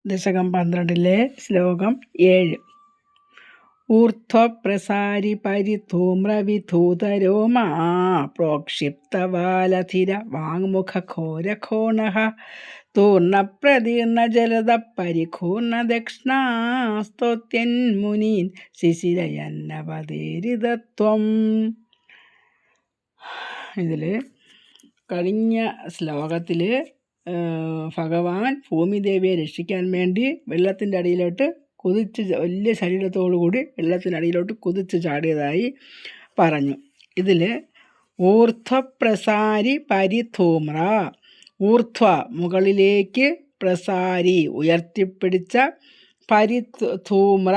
ദശകം 12 ശ്ലോകം 7. ഊർധ്വപ്രസാരി പരിധൂമ്രവിധൂതരോമാ പ്രോക്ഷിപ്തവാലധിര വാങ്മുഖഘോരഘോണഃ തൂർണപ്രതീർണജലദ പരിഘൂർണദക്ഷ്ണാ സ്തോത്യന്മുനീൻ ശിശിരയന്നവതേരിതത്വം. ഇതിൽ കഴിഞ്ഞ ശ്ലോകത്തിൽ ഭഗവാൻ ഭൂമിദേവിയെ രക്ഷിക്കാൻ വേണ്ടി വെള്ളത്തിൻ്റെ അടിയിലോട്ട് കുതിച്ച് വലിയ ശരീരത്തോടു കൂടി വെള്ളത്തിനടിയിലോട്ട് കുതിച്ച് ചാടിയതായി പറഞ്ഞു. ഇതിൽ ഊർധ്വപ്രസാരി പരിധൂമ്ര, ഊർധ്വ മുകളിലേക്ക്, പ്രസാരി ഉയർത്തിപ്പിടിച്ച, പരിധൂമ്ര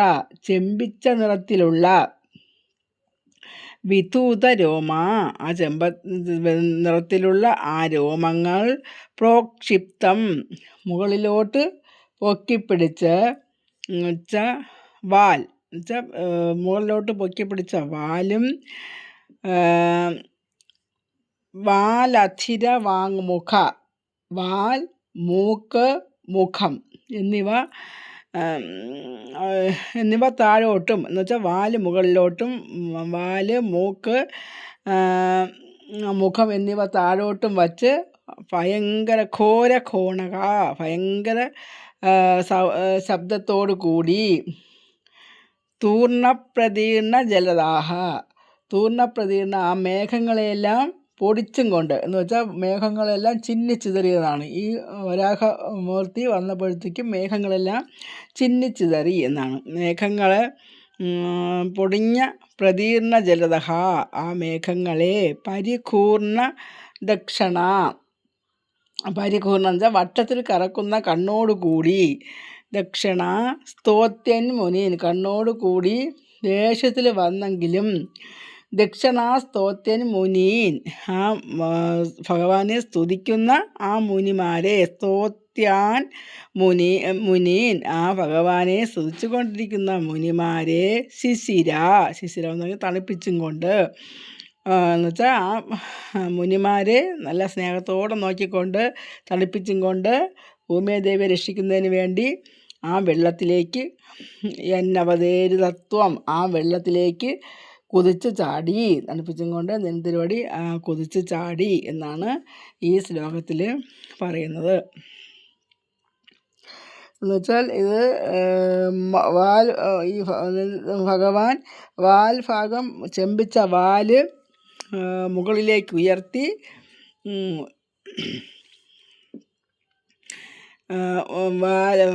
ചെമ്പിച്ച നിറത്തിലുള്ള, വിധൂത രോമ ആ ചെമ്പ നിറത്തിലുള്ള ആ രോമങ്ങൾ, പ്രോക്ഷിപ്തം മുകളിലോട്ട് പൊക്കിപ്പിടിച്ച് വാൽ മുകളിലോട്ട് പൊക്കിപ്പിടിച്ച വാലും, വാലധിര വാങ്മുഖ വാൽ, മൂക്ക്, മുഖം എന്നിവ താഴോട്ടും, എന്നുവെച്ചാൽ വാല് മുകളിലോട്ടും വാല്, മൂക്ക്, മുഖം എന്നിവ താഴോട്ടും വച്ച് ഭയങ്കര ഘോരഘോണക ഭയങ്കര ശബ്ദത്തോടു കൂടി, തൂർണപ്രതീർണ ജലദാഹ തൂർണപ്രതീർണ ആ മേഘങ്ങളെയെല്ലാം പൊടിച്ചും കൊണ്ട്, എന്ന് വെച്ചാൽ മേഘങ്ങളെല്ലാം ചിന്നിച്ചിതറിയതാണ്. ഈ വരാഹമൂർത്തി വന്നപ്പോഴത്തേക്കും മേഘങ്ങളെല്ലാം ചിന്നിച്ചിതറി എന്നാണ്. മേഘങ്ങളെ പൊടിഞ്ഞ പ്രതീർണ ജലദഹ ആ മേഘങ്ങളെ, പരിഘൂർണ ദക്ഷണ പരിഘൂർണം വെച്ചാൽ വട്ടത്തിൽ കറക്കുന്ന കണ്ണോടുകൂടി, ദക്ഷിണ സ്തോത്യൻ മുനീൻ കണ്ണോടുകൂടി ദേശത്തിൽ വന്നെങ്കിലും, ദക്ഷിണ സ്തോത്യൻ മുനീൻ ആ ഭഗവാനെ സ്തുതിക്കുന്ന ആ മുനിമാരെ, സ്തോത്യാൻ മുനീൻ ആ ഭഗവാനെ സ്തുതിച്ചു കൊണ്ടിരിക്കുന്ന മുനിമാരെ, ശിശിര എന്ന് പറഞ്ഞാൽ തണുപ്പിച്ചും കൊണ്ട്, എന്നുവെച്ചാൽ ആ മുനിമാരെ നല്ല സ്നേഹത്തോടെ നോക്കിക്കൊണ്ട് തണുപ്പിച്ചും കൊണ്ട് ഭൂമിദേവിയെ രക്ഷിക്കുന്നതിന് വേണ്ടി ആ വെള്ളത്തിലേക്ക്, എന്നവതേരിതത്വം ആ വെള്ളത്തിലേക്ക് കുതിച്ച് ചാടി, തണുപ്പിച്ചും കൊണ്ട് നെന്തിരുവടി കുതിച്ച് ചാടി എന്നാണ് ഈ ശ്ലോകത്തിൽ പറയുന്നത്. എന്നുവെച്ചാൽ ഇത് ഈ ഭഗവാൻ വാൽ ഭാഗം ചെമ്പിച്ച വാല് മുകളിലേക്ക് ഉയർത്തി,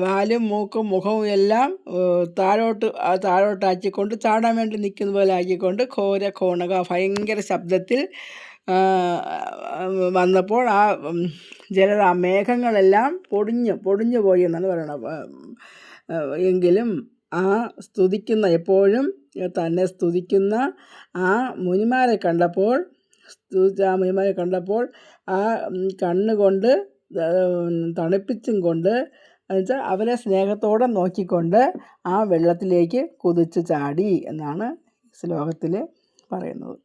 വാലും മൂക്കും മുഖവും എല്ലാം താഴോട്ടാക്കിക്കൊണ്ട് ചാടാൻ വേണ്ടി നിൽക്കുന്ന പോലെ ആക്കിക്കൊണ്ട്, ഘോരഘോണക ഭയങ്കര ശബ്ദത്തിൽ വന്നപ്പോൾ ആ ജലത മേഘങ്ങളെല്ലാം പൊടിഞ്ഞു പോയി എന്നാണ് പറയുന്നത്. എങ്കിലും ആ സ്തുതിക്കുന്ന, എപ്പോഴും തന്നെ സ്തുതിക്കുന്ന ആ മുനിമാരെ കണ്ടപ്പോൾ ആ കണ്ണുകൊണ്ട് തണുപ്പിച്ചും കൊണ്ട്, എന്നുവെച്ചാൽ അവരെ സ്നേഹത്തോടെ നോക്കിക്കൊണ്ട് ആ വെള്ളത്തിലേക്ക് കുതിച്ച് ചാടി എന്നാണ് ശ്ലോകത്തിൽ പറയുന്നത്.